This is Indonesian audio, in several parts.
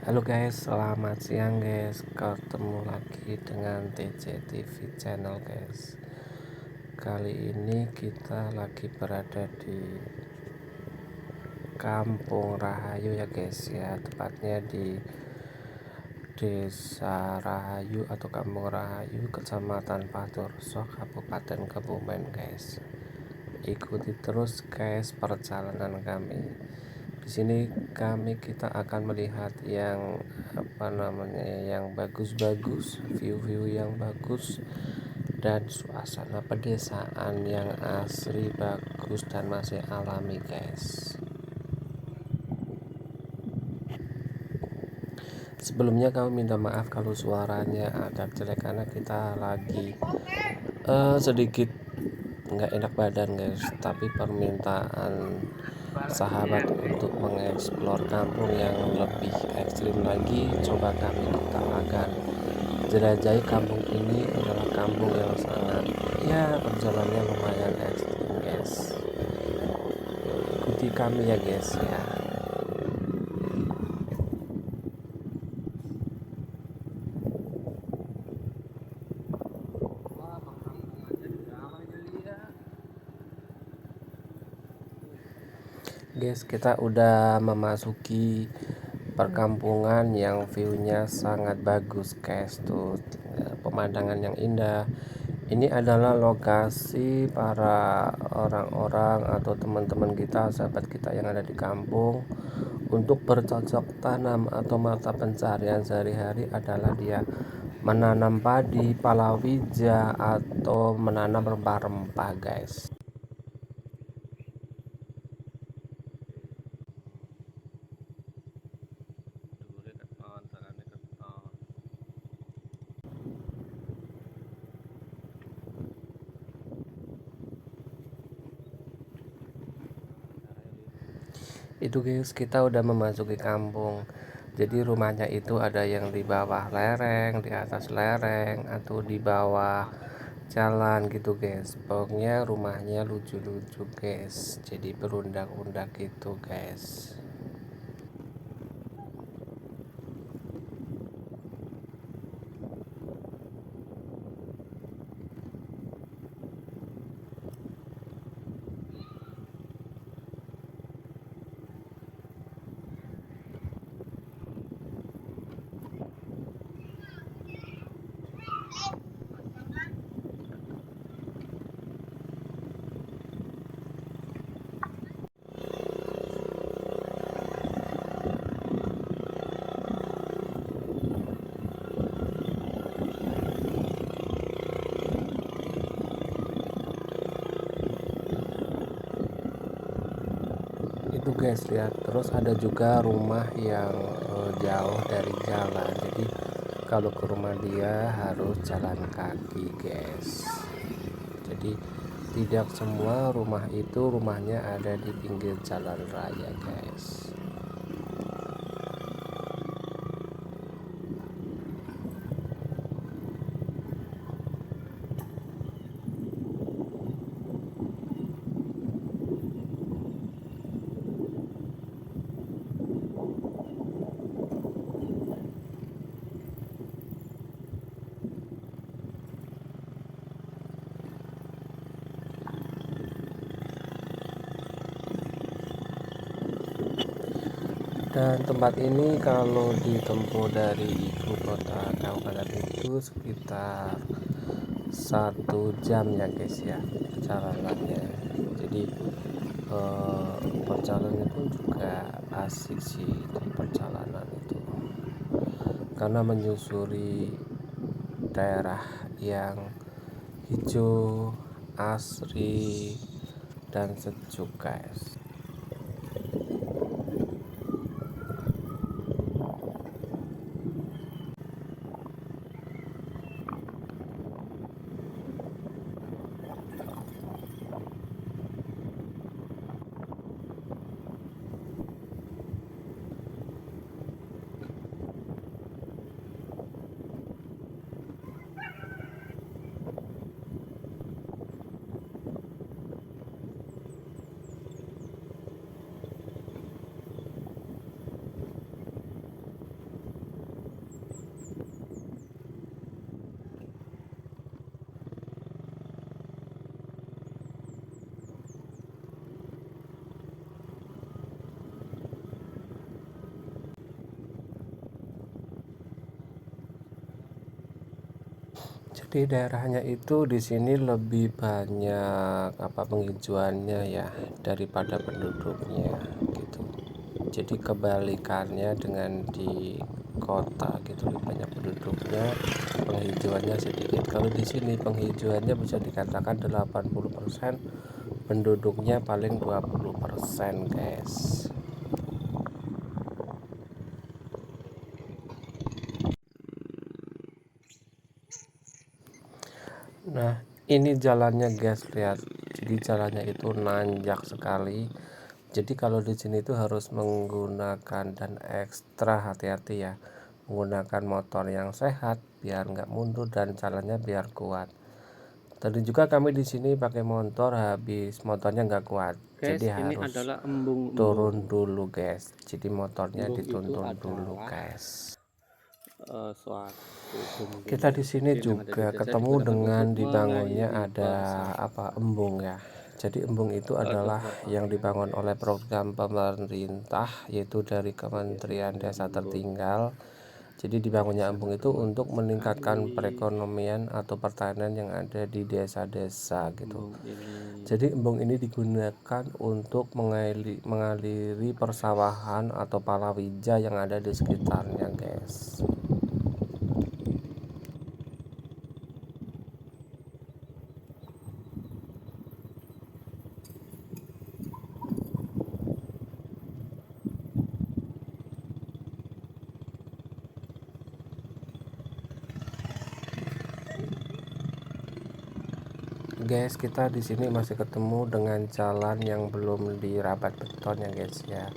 Halo guys, selamat siang guys. Ketemu lagi dengan TJ TV channel guys. Kali ini kita lagi berada di Kampung Rahayu ya guys ya. Tepatnya di Desa Rahayu atau Kampung Rahayu, Kecamatan Paturso, Kabupaten Kebumen guys. Ikuti terus guys perjalanan kami. Di sini kita akan melihat yang yang bagus-bagus, view-view yang bagus dan suasana pedesaan yang asri, bagus dan masih alami guys. Sebelumnya kami minta maaf kalau suaranya agak jelek karena kita lagi sedikit nggak enak badan guys, tapi permintaan sahabat untuk mengeksplor kampung yang lebih ekstrim lagi, coba kita akan jelajahi kampung ini. Adalah kampung yang sangat, ya, perjalanannya lumayan ekstrim guys. Ikuti kami ya guys ya. Guys, kita udah memasuki perkampungan yang view-nya sangat bagus guys. Tuh pemandangan yang indah. Ini adalah lokasi para orang-orang atau teman-teman kita, sahabat kita yang ada di kampung, untuk bercocok tanam atau mata pencarian sehari-hari adalah dia menanam padi, palawija, atau menanam rempah-rempah guys. Itu guys, kita udah memasuki kampung. Jadi rumahnya itu ada yang di bawah lereng, di atas lereng, atau di bawah jalan gitu guys. Pokoknya rumahnya lucu-lucu guys, jadi berundak-undak gitu guys. Itu guys, lihat, terus ada juga rumah yang jauh dari jalan, jadi kalau ke rumah dia harus jalan kaki guys. Jadi tidak semua rumah itu rumahnya ada di pinggir jalan raya guys. Dan tempat ini kalau ditempuh dari ibu kota kabupaten itu sekitar 1 jam ya guys ya perjalanannya. Jadi perjalanannya pun juga asik sih di perjalanan itu, karena menyusuri daerah yang hijau, asri, dan sejuk guys. Jadi daerahnya itu di sini lebih banyak apa penghijauannya ya daripada penduduknya gitu. Jadi kebalikannya dengan di kota gitu, lebih banyak penduduknya, penghijauannya sedikit. Kalau di sini penghijauannya bisa dikatakan 80%, penduduknya paling 20%, guys. Nah, ini jalannya, guys, lihat. Jadi jalannya itu nanjak sekali. Jadi kalau di sini itu harus menggunakan dan ekstra hati-hati ya, menggunakan motor yang sehat biar nggak mundur dan jalannya biar kuat. Tadi juga kami di sini pakai motor, habis motornya nggak kuat, Guys, jadi ini harus adalah embung-embung. turun dulu, guys. Jadi motornya Embung itu dituntun dulu, adalah guys. suatu bumbu Kita di sini mungkin yang ada di juga desa ketemu digunakan dengan untuk dibangunnya mengairi ada apa persawahan. embung ya. Jadi embung itu adalah yang Persawahan, dibangun oleh guys. program pemerintah, yaitu dari Oke, Kementerian ini Desa embung. Tertinggal. Jadi dibangunnya embung Sangat itu untuk bermanfaat meningkatkan sekali perekonomian atau pertanian yang ada di desa-desa gitu. embung ini. Jadi embung ini digunakan untuk mengaliri persawahan atau palawija yang ada di sekitarnya, guys. Guys, kita di sini masih ketemu dengan jalan yang belum dirabat beton ya, guys ya.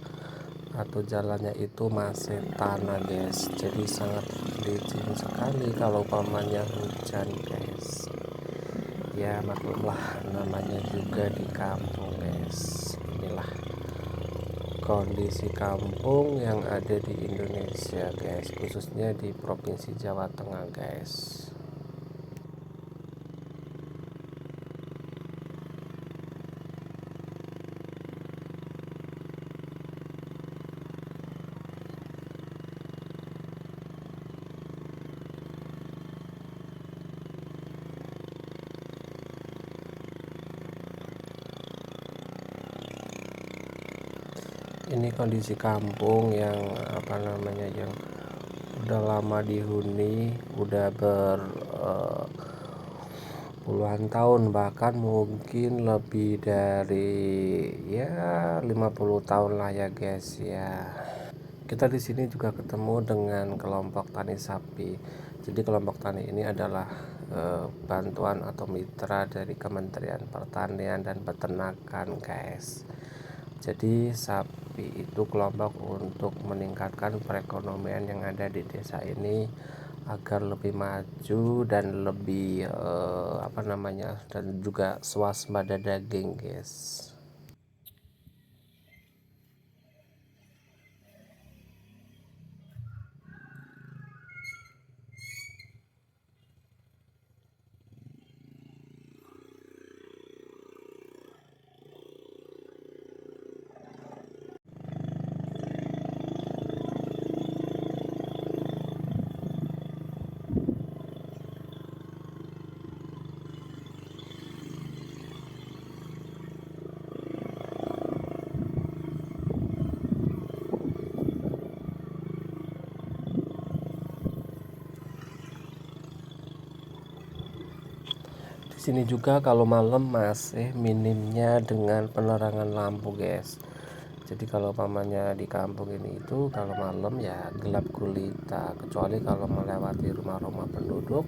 Atau jalannya itu masih tanah, guys. Jadi sangat licin sekali kalau pamannya hujan, guys. Ya maklumlah, namanya juga di kampung, guys. Inilah kondisi kampung yang ada di Indonesia, guys, khususnya di Provinsi Jawa Tengah, guys. Ini kondisi kampung yang apa namanya, yang udah lama dihuni, udah puluhan tahun, bahkan mungkin lebih dari ya 50 tahun lah ya, guys ya. Kita di sini juga ketemu dengan kelompok tani sapi. Jadi kelompok tani ini adalah bantuan atau mitra dari Kementerian Pertanian dan Peternakan, guys. Jadi sapi itu kelompok untuk meningkatkan perekonomian yang ada di desa ini agar lebih maju dan lebih apa namanya, dan juga swasembada daging, guys. Di sini juga kalau malam masih minimnya dengan penerangan lampu, guys. Jadi kalau pamannya di kampung ini itu kalau malam ya gelap gulita, kecuali kalau melewati rumah-rumah penduduk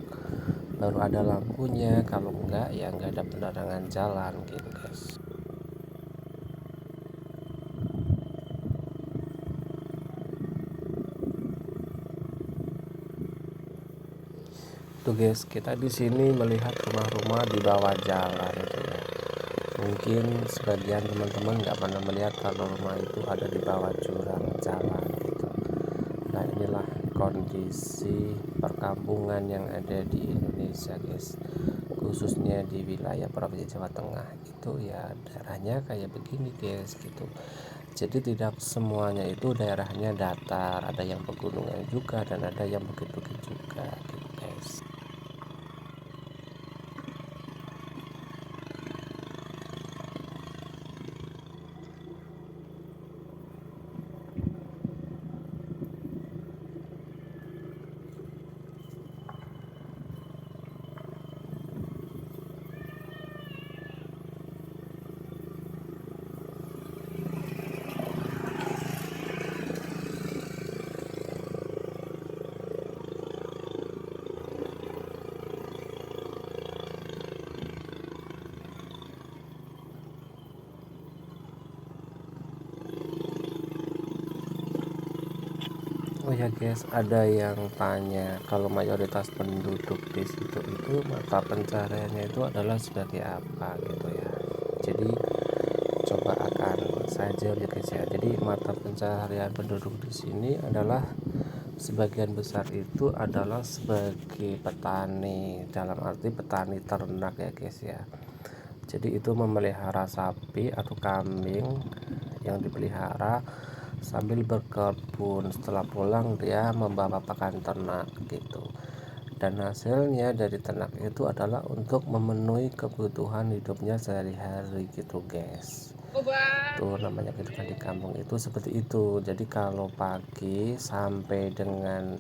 baru ada lampunya, kalau enggak ya enggak ada penerangan jalan gitu, guys. Tuh guys, kita di sini melihat rumah-rumah di bawah jalan itu ya. Mungkin sebagian teman-teman nggak pernah melihat kalau rumah itu ada di bawah jurang jalan gitu. Nah inilah kondisi perkampungan yang ada di Indonesia, guys, khususnya di wilayah Provinsi Jawa Tengah itu ya daerahnya kayak begini, guys, gitu. Jadi tidak semuanya itu daerahnya datar, ada yang pegunungan juga dan ada yang bukit-bukit juga gitu, guys. Oh ya guys, ada yang tanya kalau mayoritas penduduk di situ itu mata pencahariannya itu adalah sebagai apa gitu ya. Jadi coba akan saya jawab ya guys ya. Jadi mata pencaharian penduduk di sini adalah sebagian besar itu adalah sebagai petani, dalam arti petani ternak ya guys ya. Jadi itu memelihara sapi atau kambing yang dipelihara sambil berkebun. Setelah pulang dia membawa pakan ternak gitu, dan hasilnya dari ternak itu adalah untuk memenuhi kebutuhan hidupnya sehari-hari gitu guys. Tuh namanya kehidupan di kampung itu seperti itu. Jadi kalau pagi sampai dengan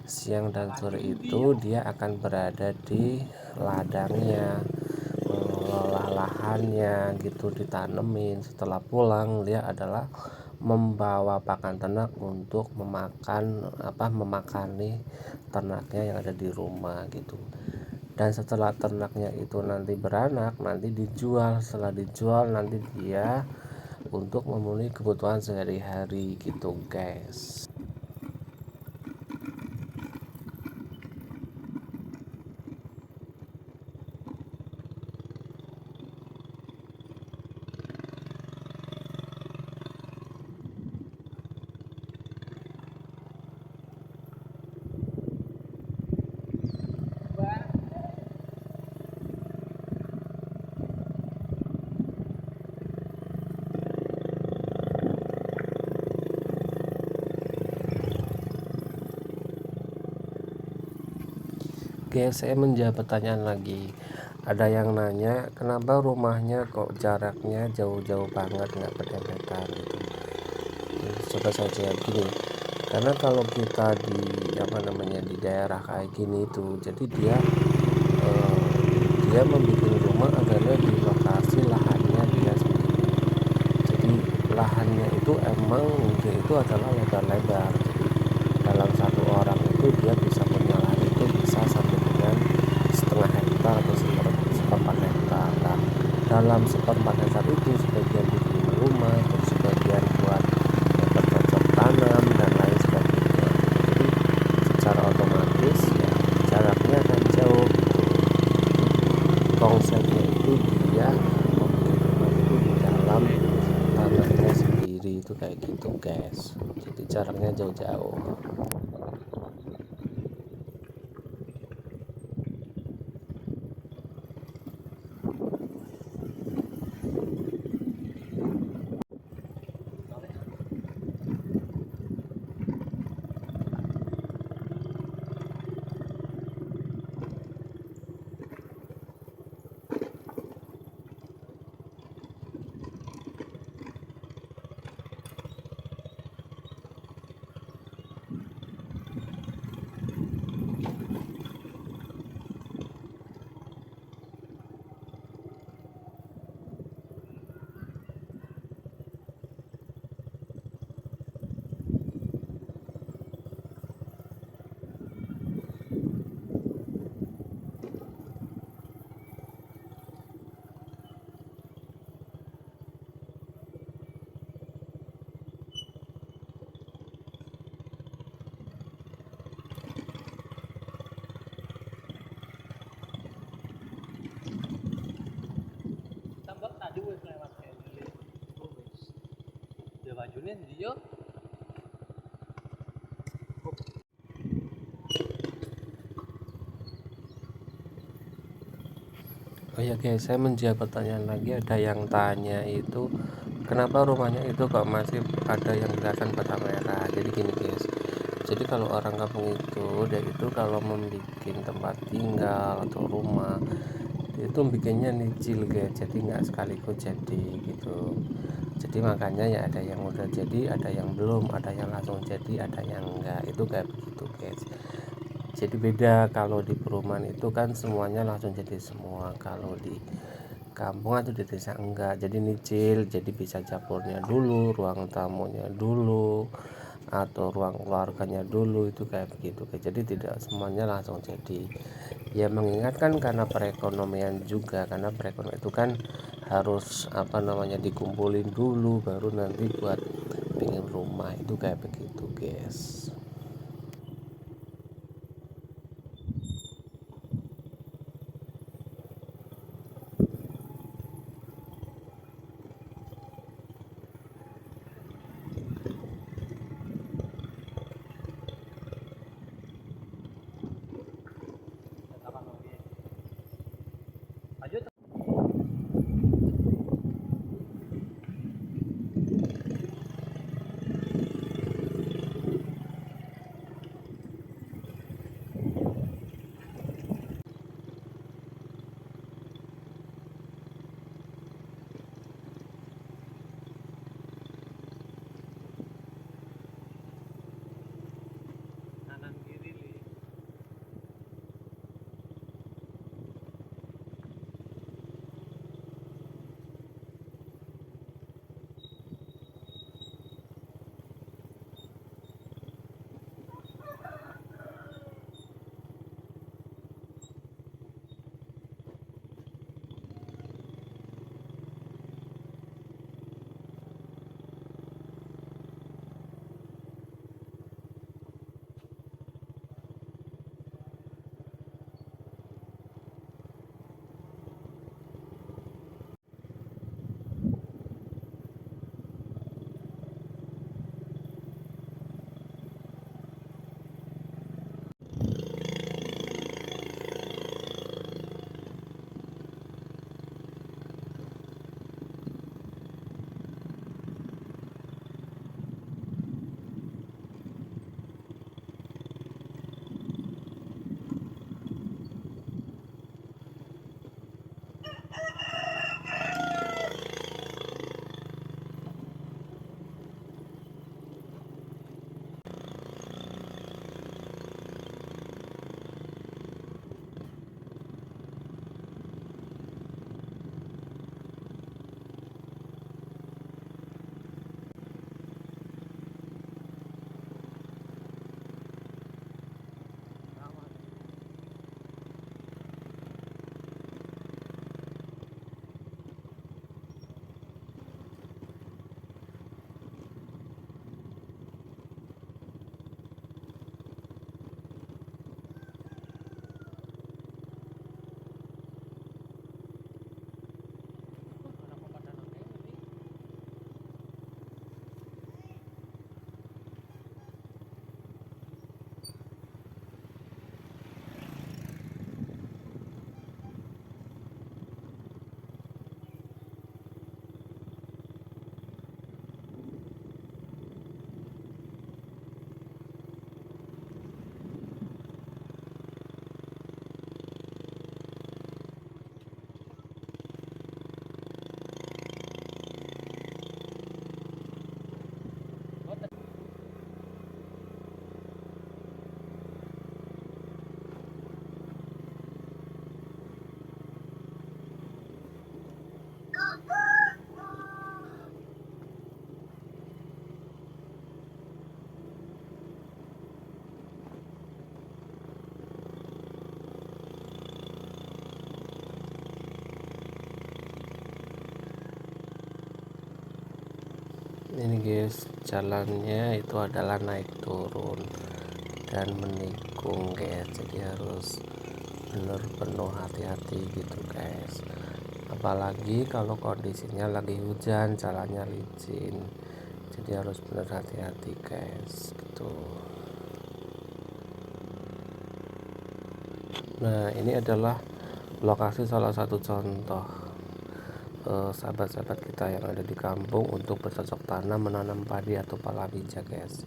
siang dan sore itu dia akan berada di ladangnya, mengelola lahannya gitu, ditanemin. Setelah pulang dia adalah membawa pakan ternak untuk memakani ternaknya yang ada di rumah gitu. Dan setelah ternaknya itu nanti beranak, nanti dijual. Setelah dijual nanti dia untuk memenuhi kebutuhan sehari-hari gitu guys. Oke, saya menjawab pertanyaan lagi. Ada yang nanya kenapa rumahnya kok jaraknya jauh-jauh banget, nggak berdempetan gitu. Coba saya jawab gini, karena kalau kita di daerah kayak gini itu, jadi eh, dia membuat rumah adalah di lokasi lahannya dia sendiri. Jadi lahannya itu emang dia itu adalah lebar-lebar. Jadi dalam satu orang itu dia bisa punya lahan itu bisa sampai dengan setengah hektar atau seperempat hektar. Nah, dalam seperempat hektar itu sebagian bikin rumah, terus sebagian buat bercocok tanam dan lain sebagainya. Jadi secara otomatis ya jaraknya akan jauh gitu. Konsepnya itu dia membuat rumah itu di dalam tanahnya sendiri itu kayak gitu guys. Jadi jaraknya jauh-jauh. Tambah tadi wes lewat kene. Wes. Ya bajune ndi yo? Oh ya guys, saya menjawab pertanyaan lagi. Ada yang tanya itu kenapa rumahnya itu kok masih ada yang kelihatan bata merah. Jadi gini guys, jadi kalau orang kampung itu dia itu kalau membuat tempat tinggal atau rumah itu bikinnya nyicil guys, jadi nggak sekaligus jadi gitu. Jadi makanya ya ada yang udah jadi, ada yang belum, ada yang langsung jadi, ada yang enggak, itu kayak begitu guys. Jadi beda, kalau di perumahan itu kan semuanya langsung jadi semua, kalau di kampung atau di desa enggak, jadi nyicil. Jadi bisa dapurnya dulu, ruang tamunya dulu, atau ruang keluarganya dulu, itu kayak begitu guys. Jadi tidak semuanya langsung jadi. Ya mengingatkan karena perekonomian juga, karena perekonomian itu kan harus dikumpulin dulu baru nanti buat bikin rumah, itu kayak begitu guys. Ini guys, jalannya itu adalah naik turun dan menikung guys, jadi harus bener penuh hati-hati gitu guys, apalagi kalau kondisinya lagi hujan, jalannya licin, jadi harus bener hati-hati guys gitu. Nah, ini adalah lokasi salah satu contoh sahabat-sahabat kita yang ada di kampung untuk bercocok tanam menanam padi atau palawija guys.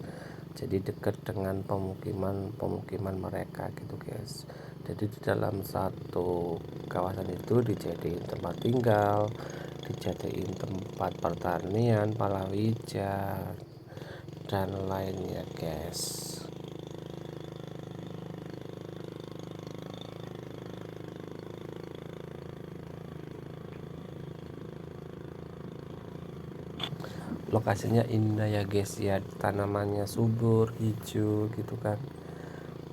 Jadi dekat dengan pemukiman mereka gitu guys. Jadi di dalam satu kawasan itu dijadiin tempat tinggal, dijadiin tempat pertanian, palawija dan lainnya guys. Lokasinya indah ya guys ya, tanamannya subur, hijau gitu kan,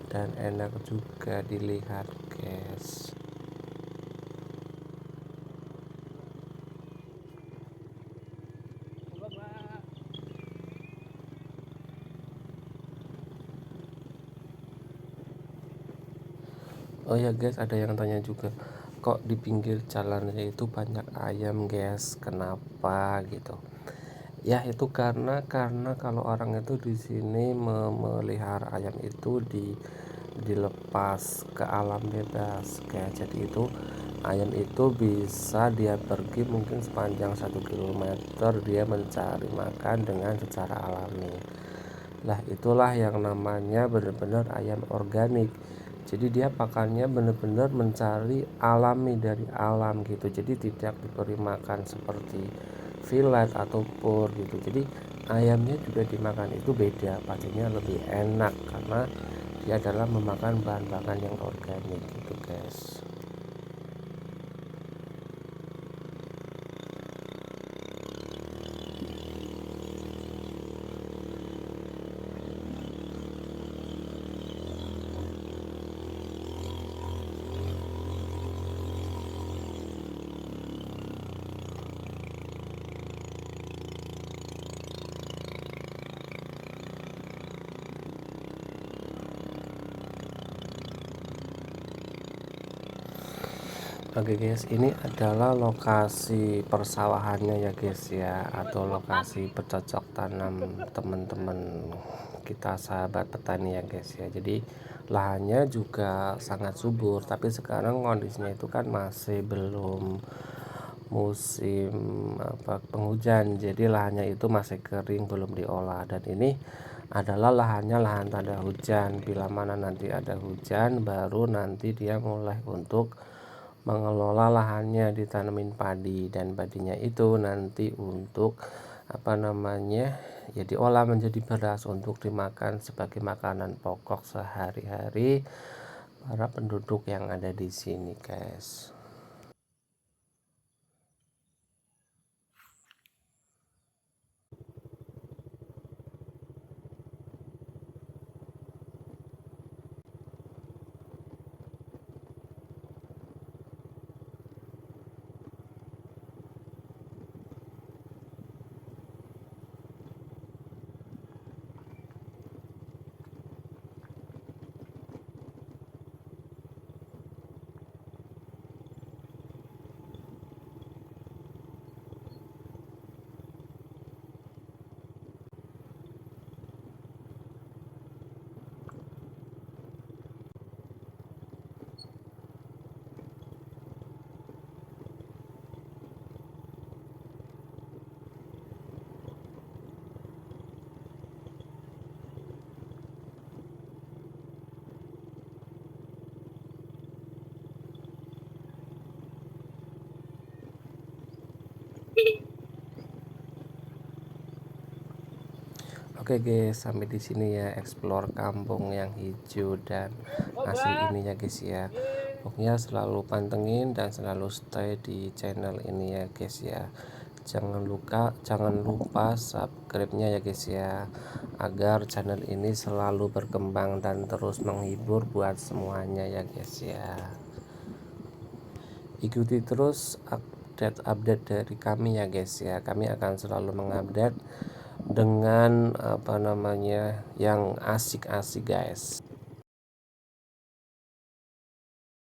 dan enak juga dilihat guys. Oh ya guys, ada yang tanya juga, kok di pinggir jalannya itu banyak ayam guys, kenapa gitu. Ya itu karena kalau orang itu di sini memelihara ayam itu dilepas ke alam bebas kayak, jadi itu ayam itu bisa dia pergi mungkin sepanjang 1 kilometer, dia mencari makan dengan secara alami. Lah itulah yang namanya benar-benar ayam organik, jadi dia pakannya benar-benar mencari alami dari alam gitu, jadi tidak diberi makan seperti fillet atau pur gitu. Jadi ayamnya juga dimakan itu beda, pastinya lebih enak karena dia adalah memakan bahan-bahan yang organik gitu guys. Oke guys, ini adalah lokasi persawahannya ya guys ya, atau lokasi bercocok tanam teman-teman kita sahabat petani ya guys ya. Jadi lahannya juga sangat subur, tapi sekarang kondisinya itu kan masih belum musim penghujan, jadi lahannya itu masih kering, belum diolah. Dan ini adalah lahan tanda hujan, bila mana nanti ada hujan baru nanti dia mulai untuk mengelola lahannya, ditanemin padi, dan padinya itu nanti untuk ya diolah menjadi beras untuk dimakan sebagai makanan pokok sehari-hari para penduduk yang ada di sini guys. Oke guys, sampai di sini ya explore kampung yang hijau dan asli ini ya guys ya. Pokoknya selalu pantengin dan selalu stay di channel ini ya guys ya. Jangan lupa subscribe-nya ya guys ya, agar channel ini selalu berkembang dan terus menghibur buat semuanya ya guys ya. Ikuti terus update-update dari kami ya guys ya. Kami akan selalu mengupdate dengan apa namanya yang asik-asik guys.